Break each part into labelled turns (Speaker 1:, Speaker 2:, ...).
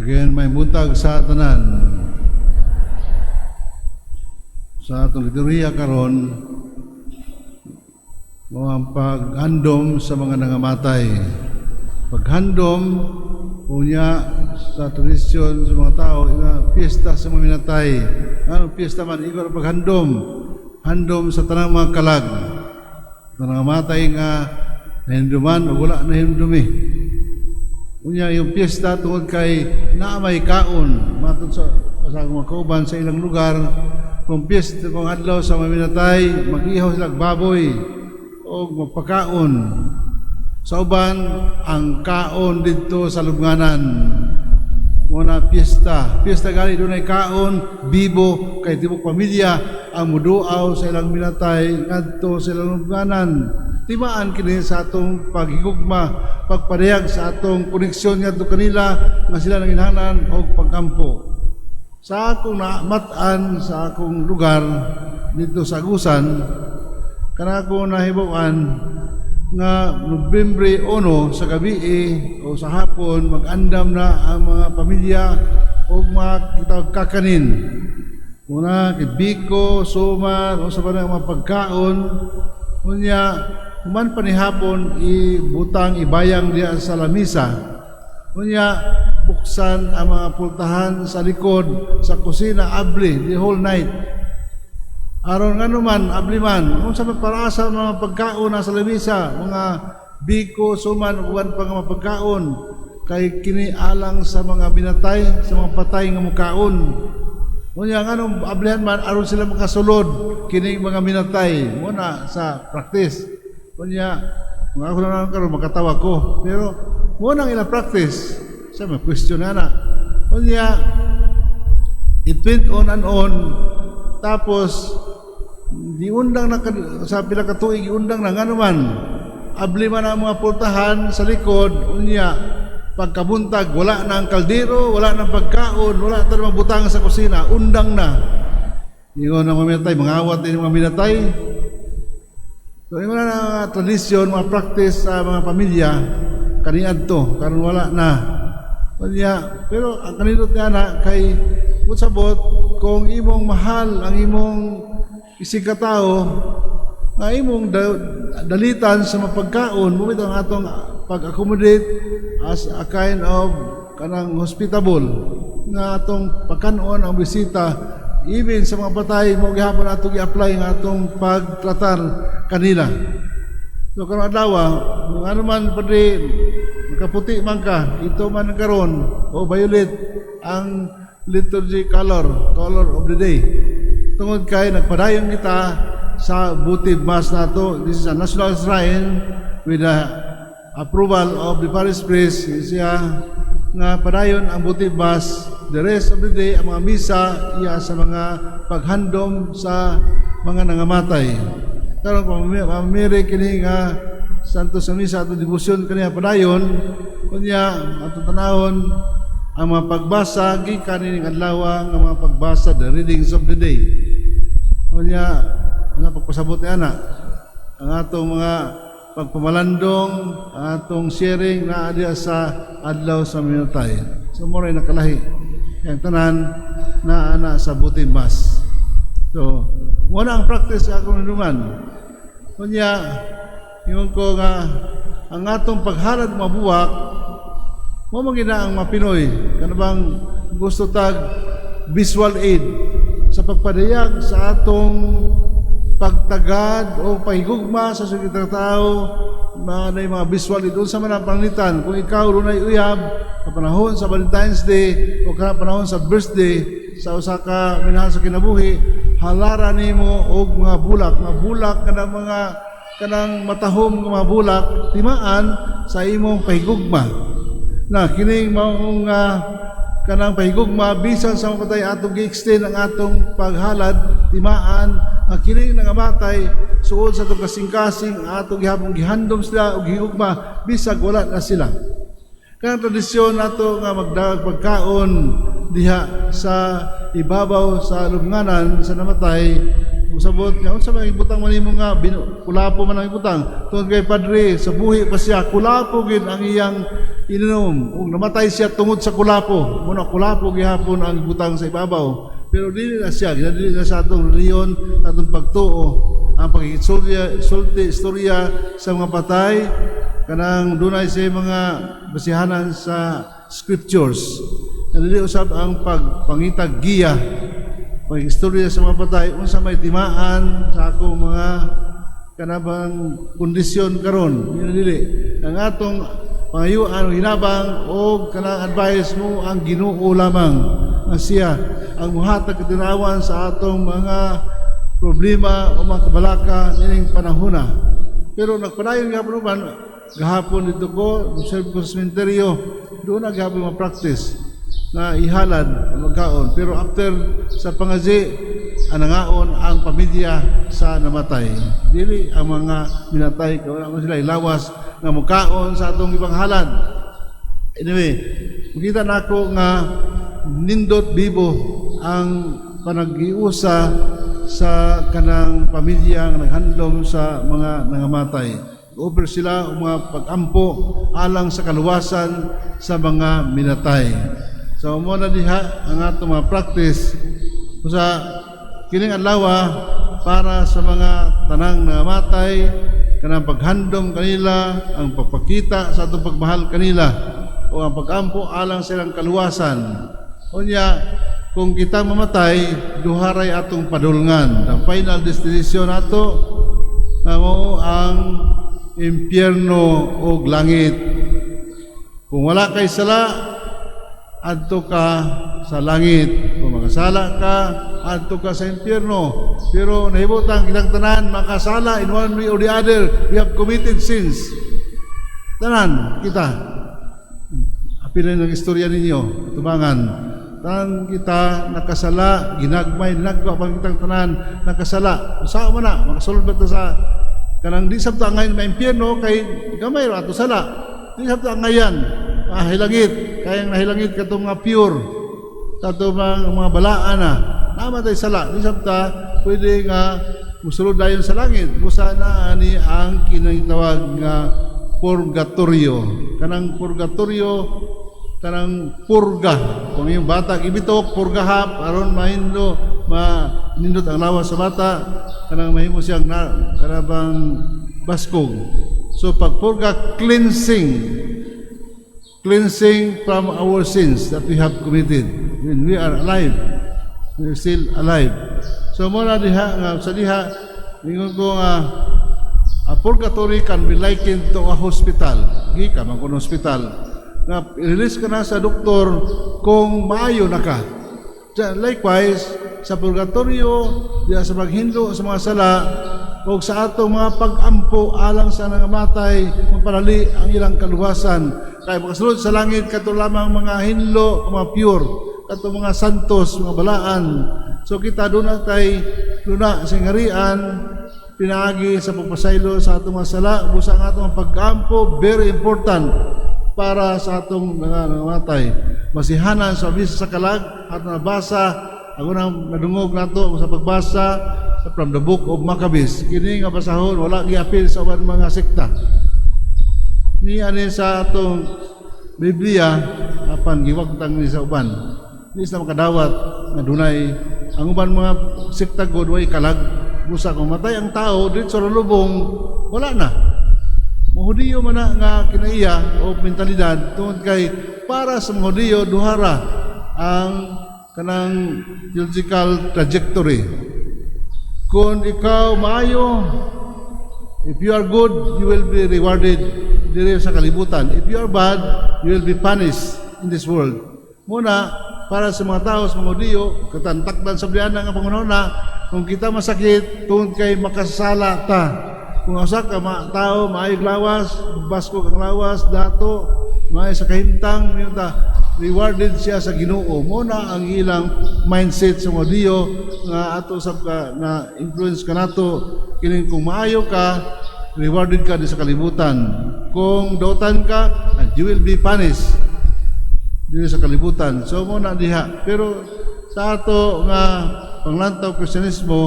Speaker 1: Again, may buntag sa tanan sa atong liturhiya karon mo ang paghandom sa mga nangamatay. Paghandom unya sa tradisyon sa mga tao, piyesta sa mga minatay. Ano piyesta man igor paghandom, handom sa tanang mga kalag. Nangamatay nga nahinduman o wala na hindumi. Unya yung piyesta tungod kay naamay kaon matod sa mga kauban sa ilang lugar. Kung piyesta kung adlaw sa mga minatay, mag-ihaw sila baboy o magpakaon. Sa uban ang kaon dito sa lubnganan. Muna piyesta gali dunay kaon bibo kay tibok pamilya ang muduaw sa ilang minatay ngadto sa ilang lubnganan. Timaan kini sa atong paghigugma, pagparehag sa atong koneksyon ngadto kanila nga sila nanginhanan og pagkampo. Sa akong namatan sa akong lugar dito sa Agusan, kana ko nahibawan nga Nobyembre 1 sa gabi o sa hapon mag-andam na ang mga pamilya o mga kakanin. Una, biko, sumar, o sa mga pagkaon. Unya, human pa ni hapon, ibutang, ibayang diya sa lamisa. Unya, buksan ang mga pultahan sa likod, sa kusina, abli, the whole night. Aron nga naman, abliman, kung sa magparaasa mga pagkaon na sa lamisa, mga biko, suman, uwan pa nga mga pagkaon, kay kinialang sa mga binatay, sa mga patay nga mukaon. Unya nga nung ablihan man, aron sila makasulod, kini mga binatay, muna sa practice. Unya, mga ako na karon makatawa ko, pero muna ang ilang practice, sa mga question na. Unya, it went on and on, tapos diundang na sa pila ka tuig iundang na nga naman abli man ang mga pultahan sa likod unya pagkabuntag wala na ang kaldero, wala na pagkaon, wala ta mabutang sa kusina, undang na ingon ang mga minatay, mga awat din mga minatay. So ingon na tradisyon, mga practice sa mga pamilya kaniadto karon wala na unya. Pero ang kanindot nga na kay sabot kung imong mahal ang imong isig katao nga imong dalitan sa mapagkaon mo ang atong pag-accommodate as a kind of kanang hospitable nga atong pagkanon ang bisita even sa mga patay mo gihapon atong i-apply nga atong pagtratar kanila. So karon adlaw ano man pwede makaputi man ka ito man karon o violet ang liturgy color of the day. Tungod kay nagpadayon kita sa votive mass nato. This is a national shrine with the approval of the parish priest. Siya nga padayon ang votive mass. The rest of the day, ang mga misa iya sa mga paghandom sa mga nangamatay. Karon pamimiri kini nga Santo sa misa atong debosyon kaniya padayon kunya atong tanawon ang mga pagbasa gikan ining adlaw nga mga pagbasa, the readings of the day. Unya nga pagpasabot ana ang atong mga pagpamalandong, atong sharing na adya sa adlaw sa minutay. So moray nakalahi yang tanan na ana sa butin mas. So wala ang practice akong naduman. Unya ingon ko nga ang atong paghalad mabuwak mo magina ang mga Pinoy kanabang gusto tag visual aid sa pagpadayag sa atong pagtagad o pahigugma sa sugitang tao mga visual aid sa mga panglitan. Kung ikaw runay uyab sa panahon sa Valentine's Day o panahon sa birthday sa usa ka minahal sa kinabuhi, halara nimo og mga bulak kanang matahom nga mga bulak timaan sa imong pahigugma. Na kining maong kanang pahigugma bisan sa matay atong gi-extend ang atong paghalad timaan ang kining nangamatay suod sa atong kasing-kasing atong gihapon gihandom sila og higugma bisag wala na sila. Kanang tradisyon nato nga magdagag pagkaon diha sa ibabaw sa lubnganan sa namatay usabot nga unsa may ibutang man nimo nga kulapo man ang ibutang tungod kay padre sa buhi pa siya kulapo gid ang iyang ininom ug namatay siya tungod sa kulapo muna kulapo gihapon ang ibutang sa ibabaw pero dili na siya ginadili na sa atong reliyon atong pagtuo ang istorya sa mga patay kanang dunay sa mga basihanan sa scriptures dili usab ang pagpangitag giya pag-istorya sa mga patay unsa may timaan sa akong mga kanabang kondisyon karon dili ang atong pangayuan hinabang o kanang advice mo ang Ginoo lamang nga siya ang muhatag katinawan sa atong mga problema o mga kabalaka nining panahona pero nagpadayon gihapon gahapon dito ko observe ko sa sementeryo doon na gihapon ma-practice na ihalad magkaon pero after sa pangazi anangaon ang pamilya sa namatay dili ang mga minatay kung ano sila ilawas nga mukaon sa atong ibang halad anyway makita nako nga nindot bibo ang panag-iusa sa kanang pamilya nga naghandom sa mga nangamatay over sila o mga pag-ampo alang sa kaluwasan sa mga minatay. So mo na diha ang atong mga practice sa kining adlaw para sa mga tanang nangamatay kanang paghandom kanila ang pagpakita sa atong pagmahal kanila o ang pag-ampo alang sa ilang kaluwasan. Unya kung kita mamatay duharay atong padulngan ang final destination nato mo ang impyerno o langit. Kung wala kay sala adto ka sa langit, kung makasala ka adto ka sa impyerno. Pero nahibutan kitang tanan makasala in one way or the other, we have committed sins. Tanan kita apilin ng istorya ninyo tubangan tanan kita nakasala ginagmay nagwa pang kitang tanan nakasala usa man na makasulod ba sa kanang di sabta ngayon may impyerno kay gamay ra ato sala di sabta ngayon hilangit kayang nahilangit katong nga pure katong mga balaan na namatay sala di sabta pwede nga musulod dayon sa langit busa na ani ang kinatawag nga purgatorio kanang purgatorio kanang purga kung yung bata ibitok purgahap aron mahindo manindot ang lawas sa bata kanang mahimo siyang karabang baskog so pag purga cleansing from our sins that we have committed when we are alive we are still alive so mo na diha nga sa diha ingon ko nga a purgatory can be likened to a hospital gika man kun hospital na release ka na sa doktor kung maayo na ka. Likewise, sa purgatorio, diya sa paghindo sa mga sala, o sa atong mga pag-ampo alang sa nangamatay, maparali ang ilang kaluwasan. Kaya makasulod sa langit, kato lamang mga hinlo, mga pure, kato mga santos, mga balaan. So kita doon na singarian, pinaagi sa pagpasaylo sa atong mga sala, busa ang atong pag-ampo, very important para sa atong mga nangamatay. Masihanan sa bisa sa kalag at nabasa ako nang nadungog nato sa pagbasa from the book of Maccabees. Kini nga basahon wala giapil sa uban mga sekta. Ni ani sa atong Biblia apan giwagtang ni sa uban. Di sa makadawat nga dunay ang uban mga sekta god way kalag busa kung matay ang tao dito sa lubong wala na. Mga Hudiyo man na nga kinaiya o mentalidad tungod kay para sa mga Hudiyo duhara ang kanang theological trajectory. Kung ikaw maayo, if you are good, you will be rewarded diri sa kalibutan. If you are bad, you will be punished in this world. Muna, para sa mga tao, sa mga Hudiyo, katantakdan sa bliana nga pangunahon na, kung kita masakit, tungod kay makasala ta. Kung asa ka tao, maayog lawas, basko kang lawas, dato, maay sa kahimtang, rewarded siya sa Ginoo. Muna ang ilang mindset sa mga Diyo nga ato sa na influence ka nato kining kung maayo ka, rewarded ka sa kalibutan. Kung dautan ka, you will be punished dito sa kalibutan. So muna diha. Pero sa ato nga panglantaw Kristyanismo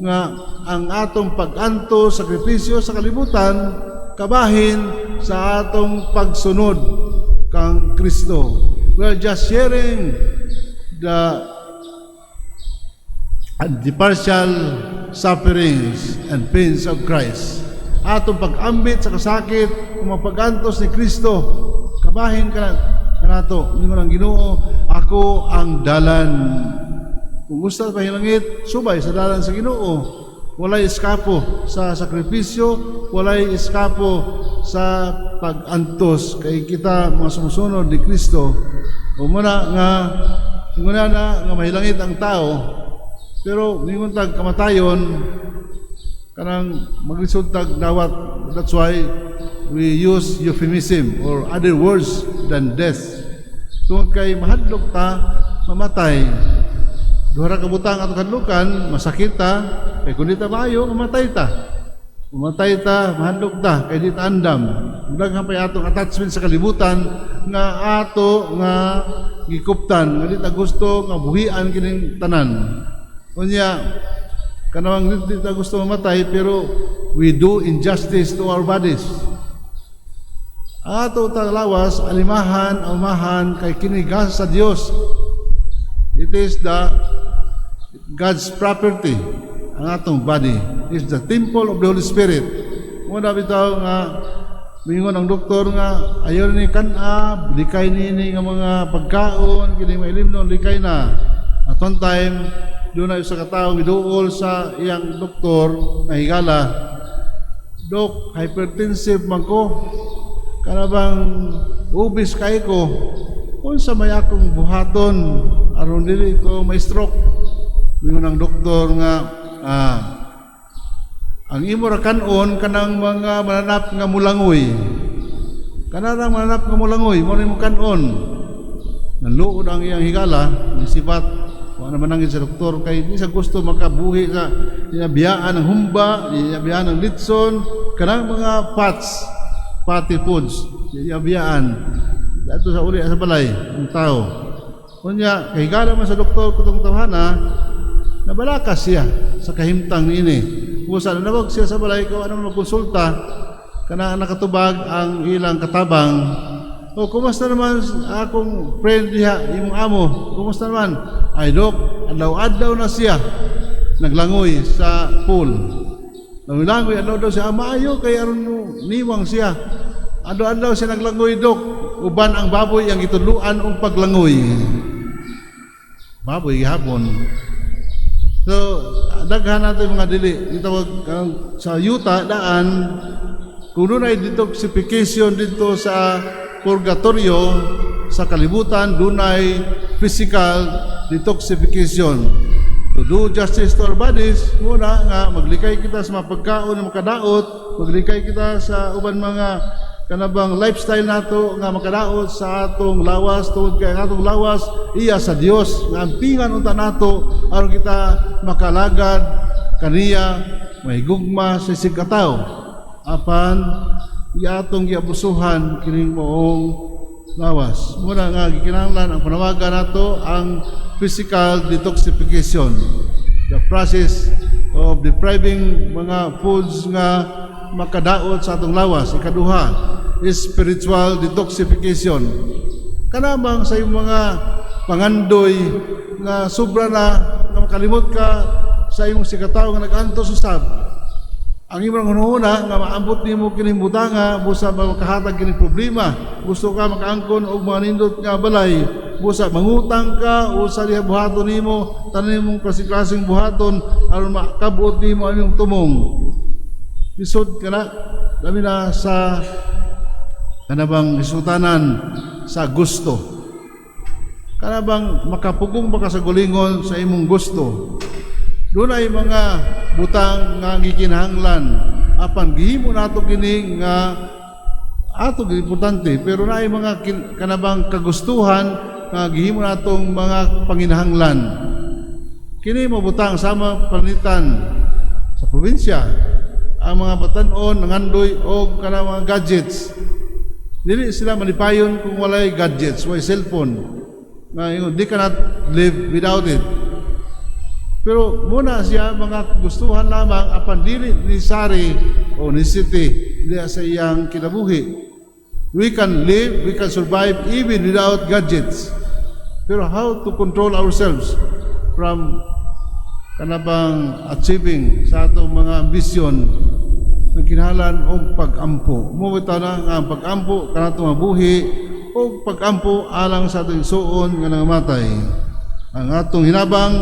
Speaker 1: nga ang atong pag-anto, sakripisyo sa kalibutan kabahin sa atong pagsunod kang Kristo. We are just sharing the partial sufferings and pains of Christ. Atong pag-ambit sa kasakit, kung mapag-antos ni Kristo, kabahin ka nato, hindi mo lang Ginoo, ako ang dalan. Kung gusto pa hilangit, subay sa dalan sa Ginoo. Walay eskapo sa sakripisyo, walay eskapo sa pag-antos kay kita mga sumusunod ni Kristo. Umuna na nga mahilangit ang tao, pero mingon tag kamatayon kanang maglisod tag dawat. That's why we use euphemism or other words than death. Tungod kay mahadlok ta, mamatay. Duha ka butang ato kadlukan, masakit ta, kay kun di ta maayo, mamatay ta. Mamatay ta, mahadlok ta, kay di ta andam. Daghan pa atong attachment sa kalibutan nga ato nga gikuptan, nga di ta gusto nga buhian kining tanan. Unya kanawang di ta gusto mamatay, pero we do injustice to our bodies. Ato ta lawas, alimahan, umahan kay kinigas sa Dios. It is God's property. Ang atong body is the temple of the Holy Spirit. Muna bitaw nga mingon ang doktor nga ayon ni kanab, likay nini nga mga pagkaon, kini mailimnon likay na. At one time, doon na sa kataong iduol sa iyang doktor na higala, Dok, hypertensive man ko, kanabang ubis kay ko, kung sa may akong buhaton, aron dili ko may stroke. Mingon ang doktor nga, ang imo ra kanon kanang mga mananap nga mulangoy. Kanang mananap nga mulangoy, mo nimo kanon. Nanluod ang iyang higala, nisipat, wala naman ang sa doktor kay di sa gusto makabuhi sa inabiyaan ng humba, inabiyaan ng litson, kanang mga fatty foods, inabiyaan. Dato sa uli sa balay ang tao. Kunya kahigala man sa doktor kutong tawhana, nabalakas siya sa kahimtang niini. Kusa na nawag siya sa balay ko ano magkonsulta kana nakatubag ang ilang katabang. O kumusta naman akong friend diha imong amo? Kumusta naman? Ay dok, adlaw-adlaw na siya naglangoy sa pool. Naglangoy adlaw daw siya maayo kay aron niwang siya. Adlaw-adlaw siya naglangoy dok. Uban ang baboy ang itudluan og paglangoy. Baboy gihapon. So, daghan natin mga dili. Itawag sa yuta, daan, kung doon ay detoxification dito sa purgatorio, sa kalibutan, doon ay physical detoxification. To do justice to our bodies, muna nga, maglikay kita sa mga pagkaon na makadaot, maglikay kita sa uban mga kanabang lifestyle nato nga makadaot sa atong lawas tungod kay atong lawas iya sa Dios nga ampingan unta nato aron kita makalagad kaniya mahigugma sa isig katawo apan iya atong giabusuhan kining moong lawas. Muna nga gikinahanglan ang panawagan nato ang physical detoxification, the process of depriving mga foods nga makadaot sa atong lawas. Ikaduha is spiritual detoxification. Kanamang sa iyong mga pangandoy nga sobra na nga makalimot ka sa imong sikataw nga nag-antos usab. Ang imong hunahuna nga maambot nimo kining butanga busa makahatag kining problema. Gusto ka makaangkon og mga nindot nga balay, busa mangutang ka usa diha buhaton nimo, tanan nimong klaseng buhaton aron makabuot nimo ang imong tumong. Lisod ka na, dami na sa kanabang isutanan sa gusto. Kanabang makapugong baka sa gulingon sa imong gusto. Doon ay mga butang nga gikinahanglan. Apan gihimo nato kini nga ato importante, pero na ay mga kanabang kagustuhan nga gihimo natong mga panginahanglan. Kini mo butang sama panitan sa probinsya. Ang mga batanon nangandoy og kanang mga gadgets. Dili sila malipayon kung walay gadgets, walay cellphone. nga ingon they cannot live without it. Pero muna siya mga gustuhan lamang apan dili necessary o necessity diya sa iyang kinabuhi. We can live, we can survive even without gadgets. Pero how to control ourselves from kanabang achieving sa atong mga ambisyon na kinahanglan og pag-ampo. Mumita na nga ang pag-ampo kanatong mabuhi o pag-ampo alang sa atong suon nga nangamatay. Ang atong hinabang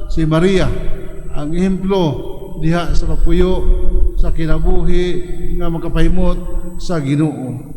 Speaker 1: si Maria, ang ehemplo diha sa papuyo sa kinabuhi nga makapahimot sa Ginoo.